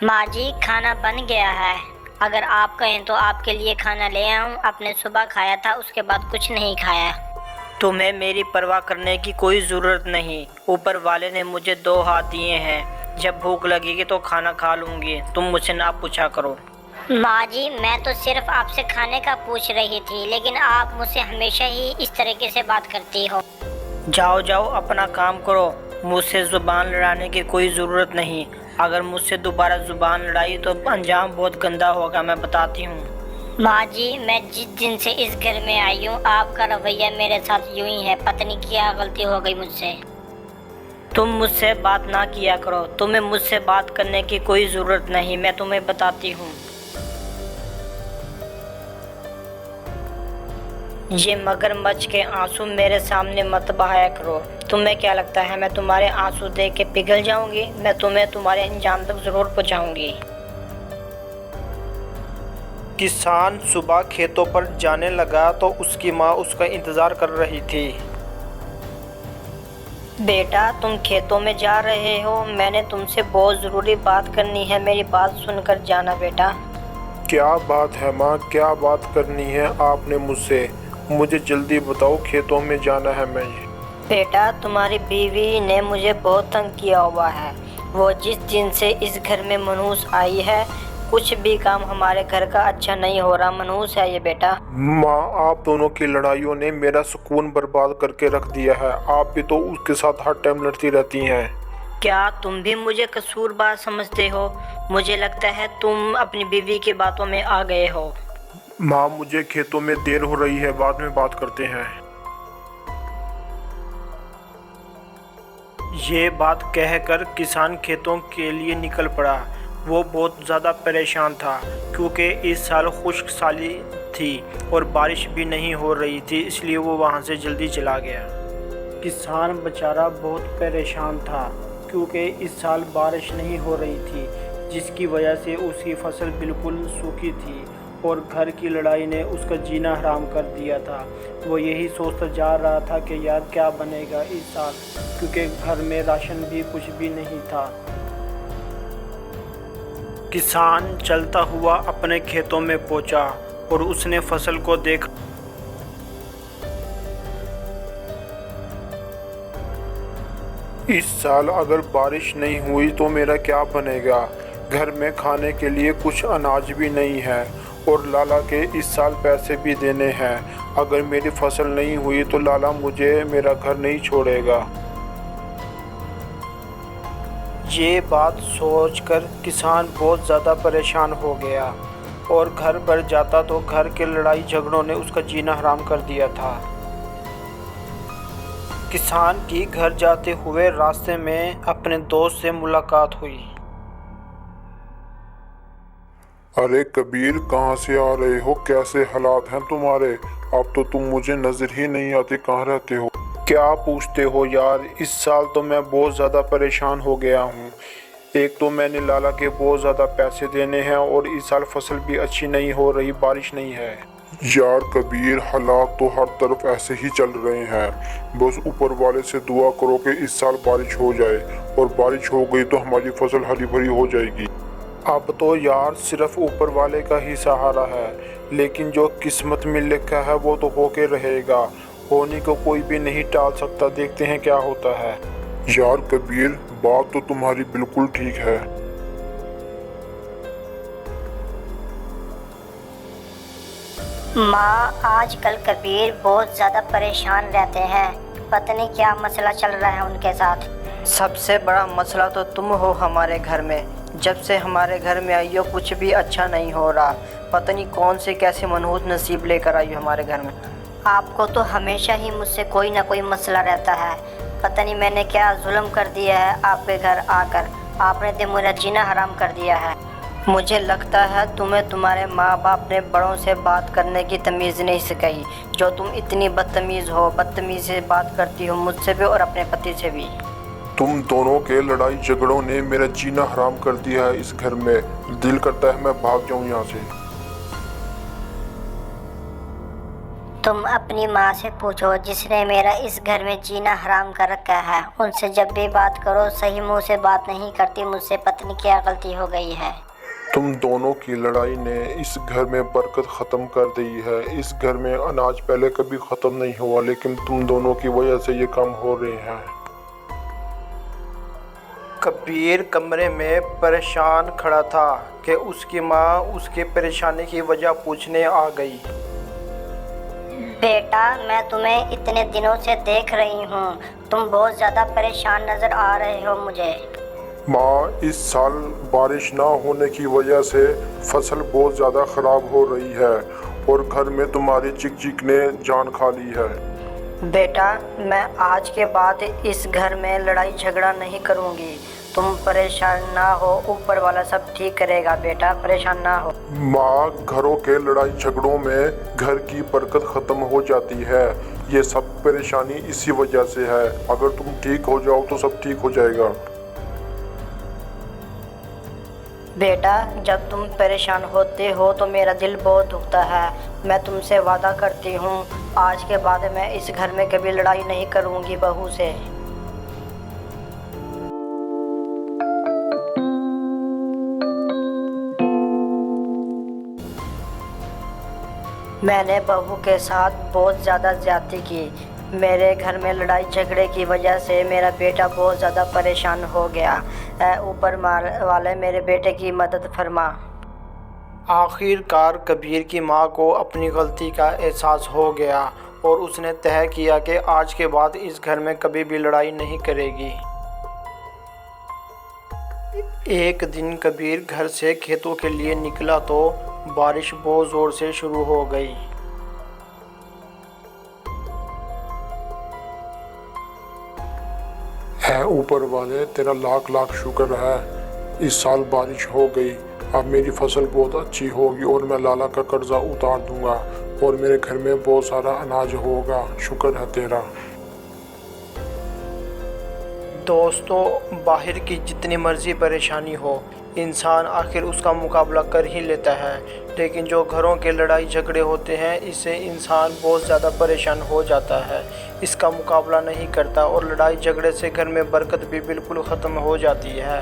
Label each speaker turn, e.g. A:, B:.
A: माँ जी, खाना बन गया है। अगर आप कहें तो आपके लिए खाना ले आऊं। आपने सुबह खाया था, उसके बाद कुछ नहीं खाया।
B: तुम्हें मेरी परवाह करने की कोई ज़रूरत नहीं। ऊपर वाले ने मुझे 2 हाथ दिए हैं। जब भूख लगेगी तो खाना खा लूँगी। तुम मुझसे ना पूछा करो।
A: माँ जी, मैं तो सिर्फ आपसे खाने का पूछ रही थी, लेकिन आप मुझसे हमेशा ही इस तरीके से बात करती हो।
B: जाओ जाओ, अपना काम करो। मुझसे ज़ुबान लड़ाने की कोई ज़रूरत नहीं। अगर मुझसे दोबारा ज़ुबान लड़ाई तो अंजाम बहुत गंदा होगा, मैं बताती हूँ।
A: माँ जी, मैं जिस दिन से इस घर में आई हूँ, आपका रवैया मेरे साथ यूं ही है। पता नहीं क्या गलती हो गई मुझसे।
B: तुम मुझसे बात ना किया करो। तुम्हें मुझसे बात करने की कोई ज़रूरत नहीं, मैं तुम्हें बताती हूँ। ये मगरमच्छ के आंसू मेरे सामने मत बहाया करो। तुम्हें क्या लगता है मैं तुम्हारे आंसू देख के पिघल जाऊंगी? मैं तुम्हें तुम्हारे अंजाम तक ज़रूर पहुंचाऊंगी। किसान सुबह खेतों पर जाने लगा तो उसकी माँ उसका इंतज़ार कर रही थी। बेटा, तुम खेतों में जा रहे हो? मैंने तुमसे बहुत ज़रूरी बात करनी है, मेरी बात सुनकर जाना बेटा।
C: क्या बात है माँ? क्या बात करनी है आपने मुझसे? मुझे जल्दी बताओ, खेतों में जाना है मैं।
B: बेटा, तुम्हारी बीवी ने मुझे बहुत तंग किया हुआ है। वो जिस दिन से इस घर में मनहूस आई है, कुछ भी काम हमारे घर का अच्छा नहीं हो रहा। मनहूस है ये बेटा।
C: माँ, आप दोनों की लड़ाइयों ने मेरा सुकून बर्बाद करके रख दिया है। आप भी तो उसके साथ हर टाइम लड़ती रहती हैं।
B: क्या तुम भी मुझे कसूरवार समझते हो? मुझे लगता है तुम अपनी बीवी की बातों में आ गए हो।
C: माँ, मुझे खेतों में देर हो रही है, बाद में बात करते हैं।
B: ये बात कहकर किसान खेतों के लिए निकल पड़ा। वो बहुत ज़्यादा परेशान था क्योंकि इस साल खुश्क साली थी और बारिश भी नहीं हो रही थी, इसलिए वो वहाँ से जल्दी चला गया। किसान बेचारा बहुत परेशान था क्योंकि इस साल बारिश नहीं हो रही थी, जिसकी वजह से उसकी फसल बिल्कुल सूखी थी और घर की लड़ाई ने उसका जीना हराम कर दिया था। वो यही सोचता जा रहा था कि यार क्या बनेगा इस साल, क्योंकि घर में राशन भी कुछ भी नहीं था। किसान चलता हुआ अपने खेतों में पहुंचा और उसने फसल को देखा।
C: इस साल अगर बारिश नहीं हुई तो मेरा क्या बनेगा? घर में खाने के लिए कुछ अनाज भी नहीं है और लाला के इस साल पैसे भी देने हैं। अगर मेरी फसल नहीं हुई तो लाला मुझे मेरा घर नहीं छोड़ेगा।
B: ये बात सोचकर किसान बहुत ज़्यादा परेशान हो गया और घर पर जाता तो घर के लड़ाई झगड़ों ने उसका जीना हराम कर दिया था। किसान की घर जाते हुए रास्ते में अपने दोस्त से मुलाकात हुई।
C: अरे कबीर, कहाँ से आ रहे हो? कैसे हालात हैं तुम्हारे? अब तो तुम मुझे नजर ही नहीं आते, कहाँ रहते हो? क्या पूछते हो यार? इस साल तो मैं बहुत ज़्यादा परेशान हो गया हूँ। एक तो मैंने लाला के बहुत ज़्यादा पैसे देने हैं और इस साल फसल भी अच्छी नहीं हो रही, बारिश नहीं है। यार कबीर, हालात तो हर तरफ ऐसे ही चल रहे हैं। बस ऊपर वाले से दुआ करो कि इस साल बारिश हो जाए, और बारिश हो गई तो हमारी फसल हरी भरी हो जाएगी। अब तो यार सिर्फ ऊपर वाले का ही सहारा है, लेकिन जो किस्मत में लिखा है वो तो होके रहेगा। होने को कोई भी नहीं टाल सकता, देखते हैं क्या होता है। यार कबीर, बात तो तुम्हारी बिल्कुल ठीक है।
A: माँ, आजकल कबीर बहुत ज़्यादा परेशान रहते हैं। पता नहीं क्या मसला चल रहा है उनके साथ।
B: सबसे बड़ा मसला तो तुम हो हमारे घर में। जब से हमारे घर में आई हो कुछ भी अच्छा नहीं हो रहा। पता नहीं कौन से कैसे मनहूस नसीब लेकर आई हो हमारे घर में।
A: आपको तो हमेशा ही मुझसे कोई ना कोई मसला रहता है। पता नहीं मैंने क्या जुल्म कर दिया है आपके घर आकर। आपने तो मेरा जीना हराम कर दिया है।
B: मुझे लगता है तुम्हें तुम्हारे माँ बाप ने बड़ों से बात करने की तमीज़ नहीं सिखाई, जो तुम इतनी बदतमीज़ हो। बदतमीज़ी से बात करती हो मुझसे भी और अपने पति से भी।
C: तुम दोनों के लड़ाई झगड़ों ने मेरा जीना हराम कर दिया है इस घर में। दिल करता है मैं भाग जाऊं यहाँ से।
A: तुम अपनी माँ से पूछो जिसने मेरा इस घर में जीना हराम कर रखा है। उनसे जब भी बात करो सही मुंह से बात नहीं करती। मुझसे पता नहीं क्या गलती हो गई है।
C: तुम दोनों की लड़ाई ने इस घर में बरकत ख़त्म कर दी है। इस घर में अनाज पहले कभी ख़त्म नहीं हुआ, लेकिन तुम दोनों की वजह से ये काम हो रहे हैं।
B: कबीर कमरे में परेशान खड़ा था कि उसकी माँ उसकी परेशानी की वजह पूछने आ गई।
A: बेटा, मैं तुम्हें इतने दिनों से देख रही हूँ। तुम बहुत ज़्यादा परेशान नज़र आ रहे हो मुझे।
C: माँ, इस साल बारिश ना होने की वजह से फसल बहुत ज़्यादा ख़राब हो रही है और घर में तुम्हारी चिक ने जान खा ली है।
B: बेटा, मैं आज के बाद इस घर में लड़ाई झगड़ा नहीं करूँगी। तुम परेशान ना हो, ऊपर वाला सब ठीक करेगा। बेटा, परेशान ना हो।
C: माँ, घरों के लड़ाई झगड़ों में घर की बरकत ख़त्म हो जाती है। ये सब परेशानी इसी वजह से है। अगर तुम ठीक हो जाओ तो सब ठीक हो जाएगा।
B: बेटा, जब तुम परेशान होते हो तो मेरा दिल बहुत दुखता है। मैं तुमसे वादा करती हूँ आज के बाद मैं इस घर में कभी लड़ाई नहीं करूँगी बहू से। मैंने बहू के साथ बहुत ज़्यादा ज्यादती की। मेरे घर में लड़ाई झगड़े की वजह से मेरा बेटा बहुत ज़्यादा परेशान हो गया। ऊपर वाले मेरे बेटे की मदद फरमा। आखिरकार कबीर की माँ को अपनी गलती का एहसास हो गया और उसने तय किया कि आज के बाद इस घर में कभी भी लड़ाई नहीं करेगी। एक दिन कबीर घर से खेतों के लिए निकला तो बारिश बहुत ज़ोर से शुरू हो गई।
C: है ऊपर वाले, तेरा लाख लाख शुक्र है। इस साल बारिश हो गई, अब मेरी फसल बहुत अच्छी होगी और मैं लाला का कर्जा उतार दूंगा और मेरे घर में बहुत सारा अनाज होगा। शुक्र है तेरा।
B: दोस्तों, बाहर की जितनी मर्जी परेशानी हो, इंसान आखिर उसका मुकाबला कर ही लेता है। लेकिन जो घरों के लड़ाई झगड़े होते हैं, इससे इंसान बहुत ज़्यादा परेशान हो जाता है, इसका मुकाबला नहीं करता और लड़ाई झगड़े से घर में बरकत भी बिल्कुल ख़त्म हो जाती है।